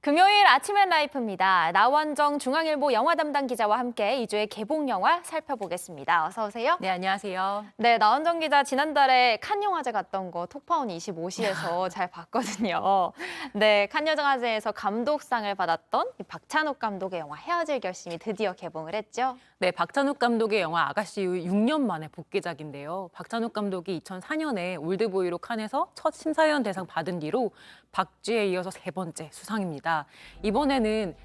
금요일 아침엔 라이프입니다. 나원정 중앙일보 영화 담당 기자와 함께 2주의 개봉 영화 살펴보겠습니다. 어서 오세요. 네, 안녕하세요. 네, 나원정 기자 지난달에 칸 영화제 갔던 거 톡파운 25시에서 잘 봤거든요. 네, 칸 영화제에서 감독상을 받았던 이 박찬욱 감독의 영화 헤어질 결심이 드디어 개봉을 했죠. 네, 박찬욱 감독의 영화 아가씨 이후 6년 만에 복귀작인데요. 박찬욱 감독이 2004년에 올드보이로 칸에서 첫 심사위원 대상 받은 뒤로 박쥐에 이어서 3번째 수상입니다. 이번에는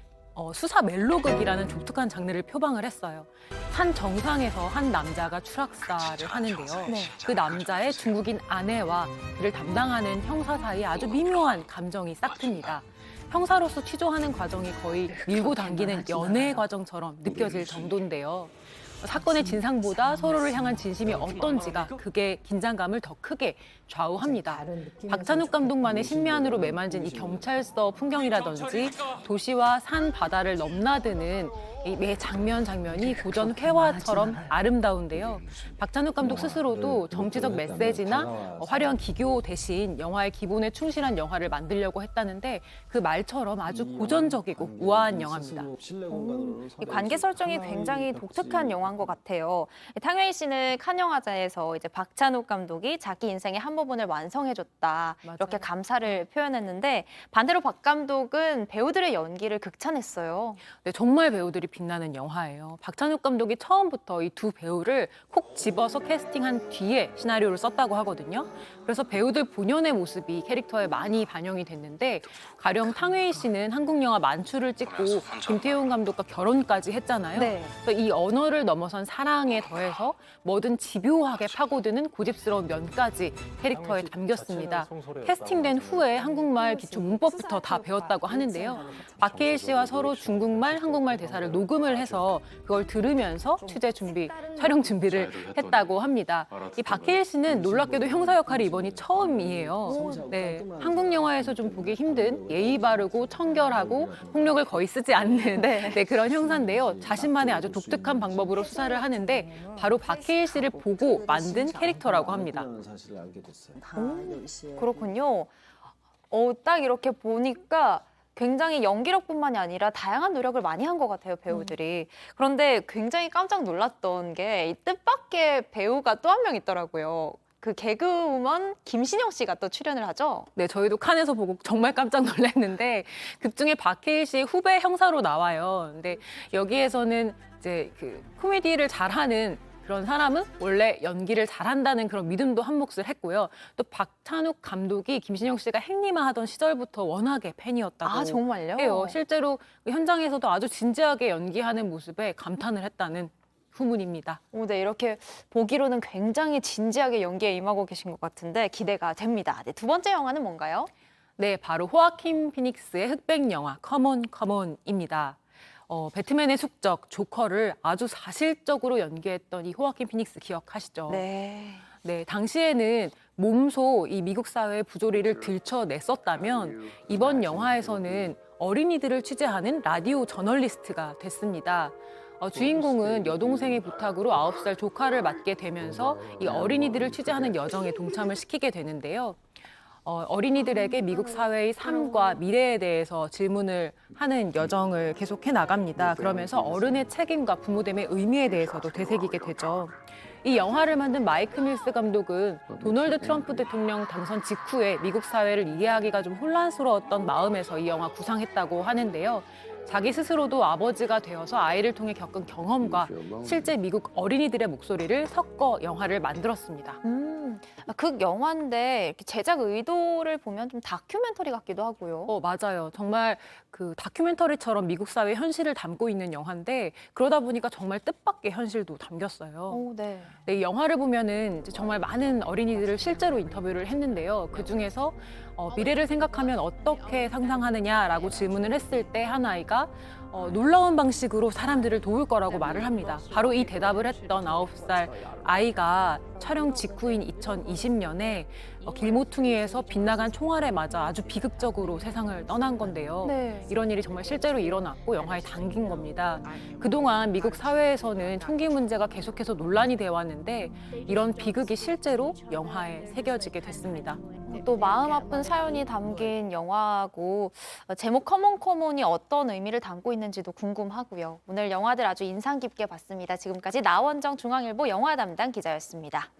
수사 멜로극이라는 독특한 장르를 표방을 했어요. 산 정상에서 한 남자가 추락사를 하는데요. 네. 그 남자의 중국인 아내와 그를 담당하는 형사 사이에 아주 미묘한 감정이 싹틉니다. 형사로서 취조하는 과정이 거의 밀고 당기는 연애 과정처럼 느껴질 정도인데요. 사건의 진상보다 서로를 향한 진심이 어떤지가 그게 긴장감을 더 크게 좌우합니다. 박찬욱 감독만의 신미안으로 매만진 이 경찰서 풍경이라든지 도시와 산 바다를 넘나드는 이 매 장면이 고전 회화처럼 아름다운데요. 박찬욱 감독 스스로도 정치적 메시지나 화려한 기교 대신 영화의 기본에 충실한 영화를 만들려고 했다는데 그 말처럼 아주 고전적이고 우아한 영화입니다. 이 관계 설정이 굉장히 독특한 영화인 것 같아요. 탕웨이 씨는 칸 영화제에서 이제 박찬욱 감독이 자기 인생의 한 부분을 완성해줬다 이렇게 맞아요. 감사를 표현했는데 반대로 박 감독은 배우들의 연기를 극찬했어요. 네, 정말 배우들이 빛나는 영화예요. 박찬욱 감독이 처음부터 이 두 배우를 콕 집어서 캐스팅한 뒤에 시나리오를 썼다고 하거든요. 그래서 배우들 본연의 모습이 캐릭터에 많이 반영이 됐는데 가령 탕웨이 씨는 한국 영화 만추를 찍고 김태용 감독과 결혼까지 했잖아요. 네. 그래서 이 언어를 넘어선 사랑에 더해서 뭐든 집요하게 파고드는 고집스러운 면까지 캐릭터에 담겼습니다. 캐스팅된 후에 한국말 기초 문법부터 다 배웠다고 하는데요. 박해일 씨와 서로 중국말, 한국말 대사를 녹음을 해서 그걸 들으면서 취재 준비, 촬영 준비를 했다고 합니다. 이 박해일 씨는 놀랍게도 형사 역할이 이번이 처음이에요. 네, 한국 영화에서 좀 보기 힘든 예의 바르고 청결하고 폭력을 거의 쓰지 않는 네, 그런 형사인데요. 자신만의 아주 독특한 방법으로 수사를 하는데 바로 박해일 씨를 보고 만든 캐릭터라고 합니다. 그렇군요. 딱 이렇게 보니까 굉장히 연기력뿐만이 아니라 다양한 노력을 많이 한 것 같아요, 배우들이. 그런데 굉장히 깜짝 놀랐던 게 이 뜻밖의 배우가 또 한 명 있더라고요. 그 개그우먼 김신영 씨가 또 출연을 하죠. 네, 저희도 칸에서 보고 정말 깜짝 놀랐는데 극중에 박해일 씨의 후배 형사로 나와요. 근데 여기에서는 이제 그 코미디를 잘하는 그런 사람은 원래 연기를 잘한다는 그런 믿음도 한 몫을 했고요. 또 박찬욱 감독이 김신영 씨가 행님하던 시절부터 워낙에 팬이었다고 아, 정말요? 해요. 실제로 그 현장에서도 아주 진지하게 연기하는 모습에 감탄을 했다는 후문입니다. 네, 이렇게 보기로는 굉장히 진지하게 연기에 임하고 계신 것 같은데 기대가 됩니다. 네, 두 번째 영화는 뭔가요? 네, 바로 호아킨 피닉스의 흑백 영화 컴온 컴온입니다. 배트맨의 숙적 조커를 아주 사실적으로 연기했던 이 호아킨 피닉스 기억하시죠? 네. 네, 당시에는 몸소 이 미국 사회의 부조리를 들춰냈었다면 이번 영화에서는 어린이들을 취재하는 라디오 저널리스트가 됐습니다. 주인공은 여동생의 부탁으로 9살 조카를 맡게 되면서 이 어린이들을 취재하는 여정에 동참을 시키게 되는데요. 어린이들에게 미국 사회의 삶과 미래에 대해서 질문을 하는 여정을 계속해 나갑니다. 그러면서 어른의 책임과 부모됨의 의미에 대해서도 되새기게 되죠. 이 영화를 만든 마이크 밀스 감독은 도널드 트럼프 대통령 당선 직후에 미국 사회를 이해하기가 좀 혼란스러웠던 마음에서 이 영화 구상했다고 하는데요. 자기 스스로도 아버지가 되어서 아이를 통해 겪은 경험과 실제 미국 어린이들의 목소리를 섞어 영화를 만들었습니다. 극 영화인데 이렇게 제작 의도를 보면 좀 다큐멘터리 같기도 하고요. 맞아요. 정말 그 다큐멘터리처럼 미국 사회 현실을 담고 있는 영화인데 그러다 보니까 정말 뜻밖의 현실도 담겼어요. 네. 네, 이 영화를 보면은 이제 정말 많은 어린이들을 실제로 인터뷰를 했는데요. 그 중에서 미래를 생각하면 어떻게 상상하느냐라고 질문을 했을 때 한 아이가 놀라운 방식으로 사람들을 도울 거라고 말을 합니다. 바로 이 대답을 했던 9살 아이가 촬영 직후인 2020년에 길모퉁이에서 빗나간 총알에 맞아 아주 비극적으로 세상을 떠난 건데요. 네. 이런 일이 정말 실제로 일어났고 영화에 담긴 겁니다. 그동안 미국 사회에서는 총기 문제가 계속해서 논란이 되어 왔는데 이런 비극이 실제로 영화에 새겨지게 됐습니다. 또 마음 아픈 사연이 담긴 영화고 제목 커먼이 어떤 의미를 담고 있는지도 궁금하고요. 오늘 영화들 아주 인상 깊게 봤습니다. 지금까지 나원정 중앙일보 영화 담당 기자였습니다.